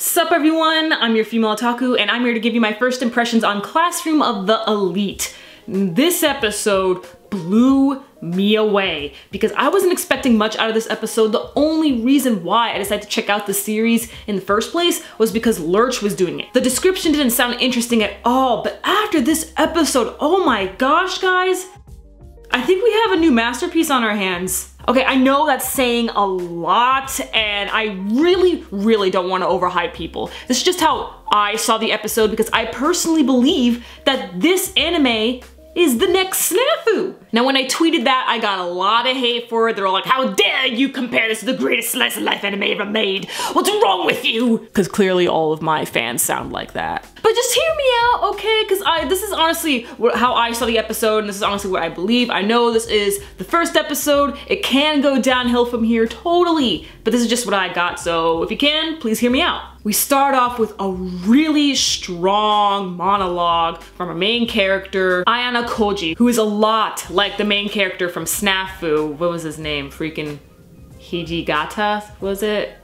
Sup everyone, I'm your female otaku and I'm here to give you my first impressions on Classroom of the Elite. This episode blew me away because I wasn't expecting much out of this episode. The only reason why I decided to check out the series in the first place was because Lurch was doing it. The description didn't sound interesting at all, but after this episode, oh my gosh guys, I think we have a new masterpiece on our hands. Okay, I know that's saying a lot and I really don't want to overhype people. This is just how I saw the episode because I personally believe that this anime is the next SNAFU. Now when I tweeted that, I got a lot of hate for it. They're all like, how dare you compare this to the greatest slice of life anime ever made? What's wrong with you? Because clearly all of my fans sound like that. But just hear me out, okay? Because this is honestly how I saw the episode and this is honestly what I believe. I know this is the first episode. It can go downhill from here totally, but this is just what I got. So if you can, please hear me out. We start off with a really strong monologue from our main character, Ayana Koji, who is a lot like the main character from SNAFU. What was his name? Freaking Hijigata, was it?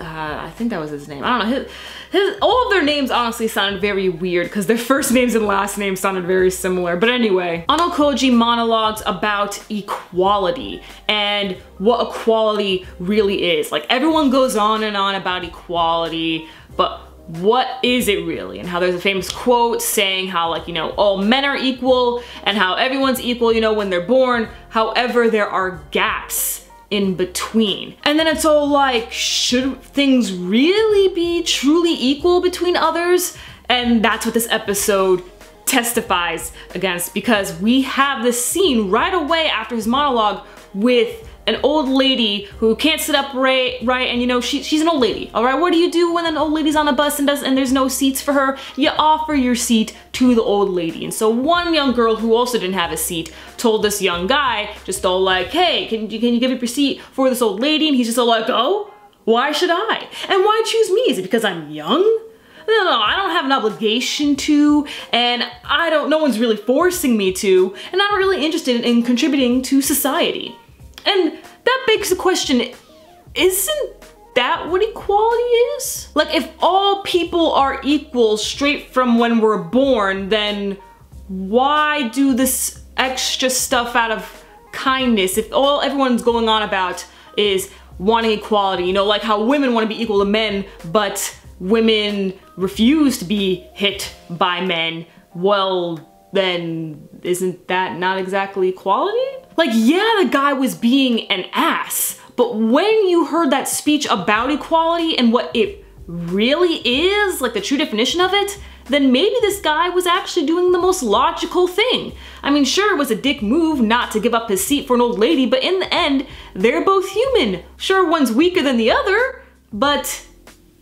I think that was his name. I don't know. All of their names honestly sounded very weird because their first names and last names sounded very similar. But anyway, Ayana Koji monologues about equality and what equality really is. Like everyone goes on and on about equality, but what is it really? And how there's a famous quote saying how, like, you know, all men are equal and how everyone's equal, you know, when they're born. However, there are gaps in between. And then it's all like, should things really be truly equal between others? And that's what this episode testifies against, because we have this scene right away after his monologue with an old lady who can't sit up right, and you know, she's an old lady, all right? What do you do when an old lady's on a bus and there's no seats for her? You offer your seat to the old lady. And so one young girl who also didn't have a seat told this young guy, just all like, hey, can you give up your seat for this old lady? And he's just all like, oh, why should I? And why choose me? Is it because I'm young? No, I don't have an obligation to, and no one's really forcing me to, and I'm really interested in contributing to society. And that begs the question, isn't that what equality is? Like, if all people are equal straight from when we're born, then why do this extra stuff out of kindness if all everyone's going on about is wanting equality? You know, like how women want to be equal to men, but women refuse to be hit by men. Well, then isn't that not exactly equality? Like, yeah, the guy was being an ass, but when you heard that speech about equality and what it really is, like the true definition of it, then maybe this guy was actually doing the most logical thing. I mean, sure, it was a dick move not to give up his seat for an old lady, but in the end, they're both human. Sure, one's weaker than the other, but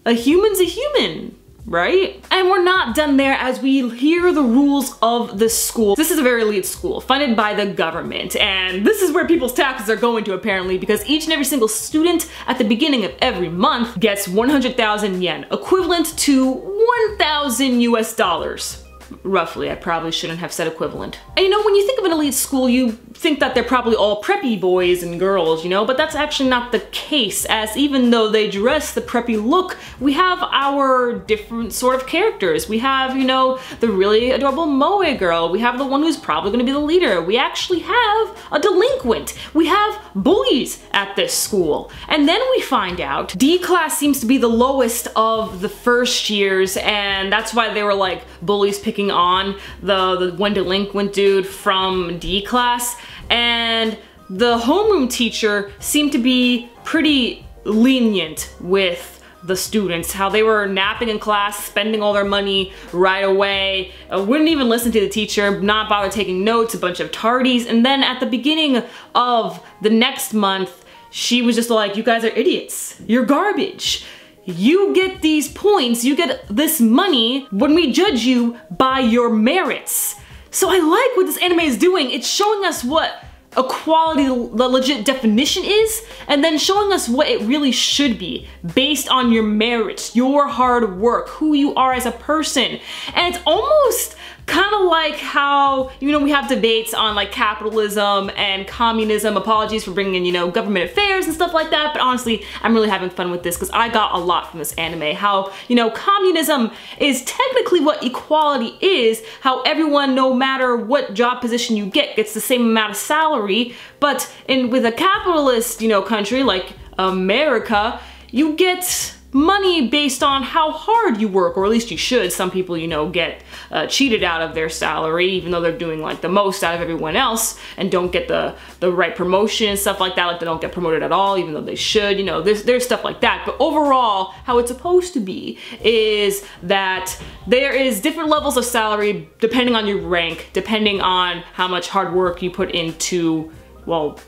a human's a human, right? And we're not done there as we hear the rules of the school. This is a very elite school funded by the government, and this is where people's taxes are going to apparently, because each and every single student at the beginning of every month gets 100,000 yen, equivalent to 1,000 US dollars. Roughly, I probably shouldn't have said equivalent. And you know, when you think of an elite school, you think that they're probably all preppy boys and girls, you know, but that's actually not the case, as even though they dress the preppy look, we have our different sort of characters. We have, you know, the really adorable moe girl. We have the one who's probably gonna be the leader. We actually have a delinquent. We have bullies at this school. And then we find out D class seems to be the lowest of the first years, and that's why they were like bullies picking on the one delinquent dude from D class. And the homeroom teacher seemed to be pretty lenient with the students, how they were napping in class, spending all their money right away, wouldn't even listen to the teacher, not bother taking notes, a bunch of tardies. And then at the beginning of the next month, she was just like, you guys are idiots, you're garbage. You get these points, you get this money when we judge you by your merits. So I like what this anime is doing. It's showing us what equality, the legit definition is, and then showing us what it really should be based on your merits, your hard work, who you are as a person. And it's almost kind of like how, you know, we have debates on like capitalism and communism. Apologies for bringing in, you know, government affairs and stuff like that, but honestly, I'm really having fun with this because I got a lot from this anime. How, you know, communism is technically what equality is, how everyone, no matter what job position you get, gets the same amount of salary, but with a capitalist, you know, country like America, you get money based on how hard you work, or at least you should. Some people, you know, get cheated out of their salary, even though they're doing like the most out of everyone else and don't get the right promotion and stuff like that. Like they don't get promoted at all, even though they should. You know, there's stuff like that. But overall, how it's supposed to be is that there is different levels of salary depending on your rank, depending on how much hard work you put into, well,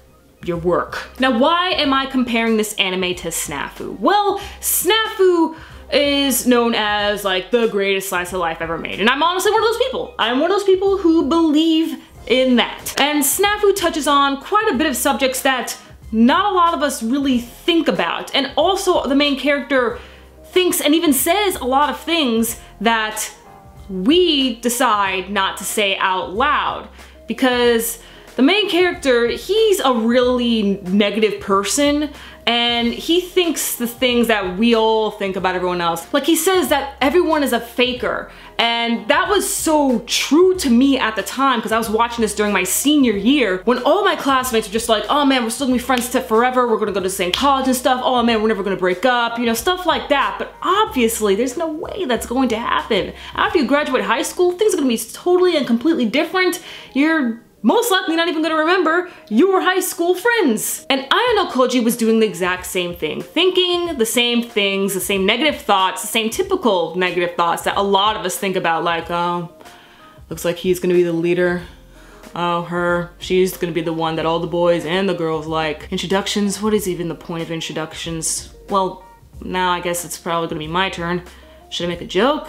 your work. Now, why am I comparing this anime to SNAFU? Well, SNAFU is known as like the greatest slice of life ever made. And I'm honestly one of those people. I'm one of those people who believe in that. And SNAFU touches on quite a bit of subjects that not a lot of us really think about. And also the main character thinks and even says a lot of things that we decide not to say out loud, because the main character, he's a really negative person, and he thinks the things that we all think about everyone else. Like, he says that everyone is a faker, and that was so true to me at the time, because I was watching this during my senior year when all my classmates were just like, oh man, we're still gonna be friends forever, we're gonna go to the same college and stuff, oh man, we're never gonna break up, you know, stuff like that. But obviously there's no way that's going to happen. After you graduate high school, things are gonna be totally and completely different. You're most likely not even gonna remember your high school friends. And Ayano Koji was doing the exact same thing, thinking the same things, the same negative thoughts, the same typical negative thoughts that a lot of us think about, like, oh, looks like he's gonna be the leader. Oh, she's gonna be the one that all the boys and the girls like. Introductions, what is even the point of introductions? Well, now I guess it's probably gonna be my turn. Should I make a joke?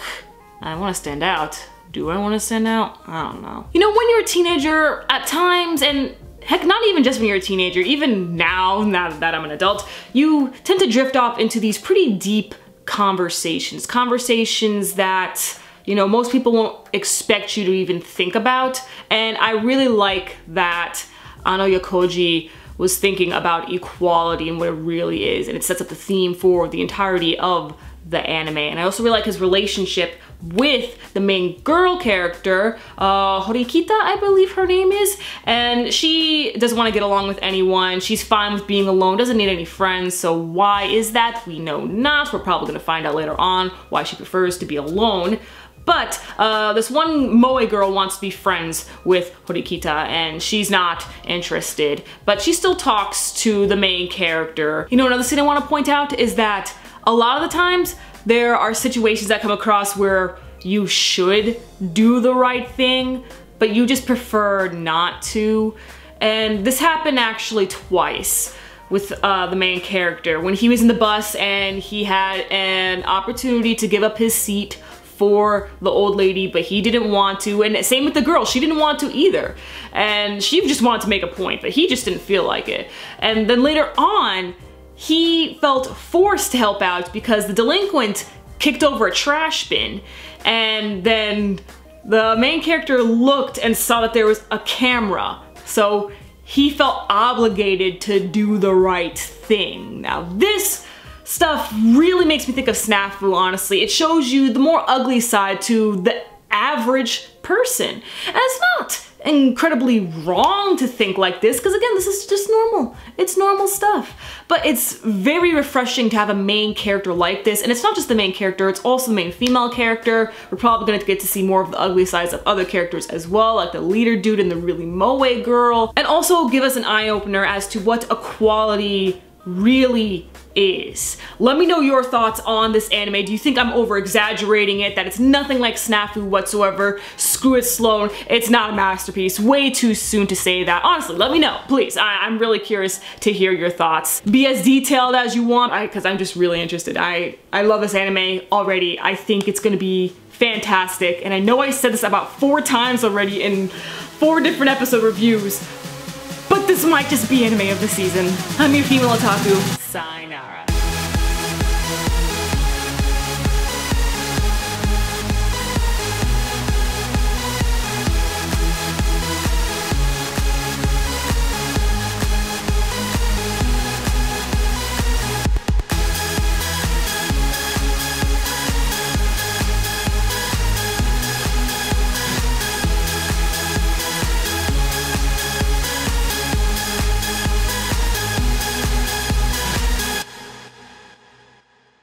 I wanna stand out. Do I want to stand out? I don't know. You know, when you're a teenager, at times, and heck, not even just when you're a teenager, even now that I'm an adult, you tend to drift off into these pretty deep conversations. Conversations that, you know, most people won't expect you to even think about. And I really like that Ayano Koji was thinking about equality and what it really is. And it sets up the theme for the entirety of the anime. And I also really like his relationship with the main girl character, Horikita, I believe her name is, and she doesn't want to get along with anyone. She's fine with being alone, doesn't need any friends. So why is that? We know not. We're probably going to find out later on why she prefers to be alone. But this one moe girl wants to be friends with Horikita, and she's not interested, but she still talks to the main character. You know, another thing I want to point out is that a lot of the times there are situations that come across where you should do the right thing, but you just prefer not to. And this happened actually twice with the main character. When he was in the bus and he had an opportunity to give up his seat for the old lady, but he didn't want to. And same with the girl, she didn't want to either. And she just wanted to make a point, but he just didn't feel like it. And then later on, he felt forced to help out because the delinquent kicked over a trash bin, and then the main character looked and saw that there was a camera, so he felt obligated to do the right thing. Now this stuff really makes me think of SNAFU, honestly. It shows you the more ugly side to the average person. And it's not incredibly wrong to think like this, because again, this is just normal. It's normal stuff. But it's very refreshing to have a main character like this, and it's not just the main character, it's also the main female character. We're probably gonna get to see more of the ugly sides of other characters as well, like the leader dude and the really moe girl, and also give us an eye-opener as to what equality really is. Let me know your thoughts on this anime. Do you think I'm over-exaggerating it, that it's nothing like SNAFU whatsoever? Screw it, Sloan. It's not a masterpiece. Way too soon to say that. Honestly, let me know, please. I'm really curious to hear your thoughts. Be as detailed as you want, because I'm just really interested. I love this anime already. I think it's gonna be fantastic, and I know I said this about 4 times already in 4 different episode reviews, but this might just be anime of the season. I'm your female otaku. Sayonara.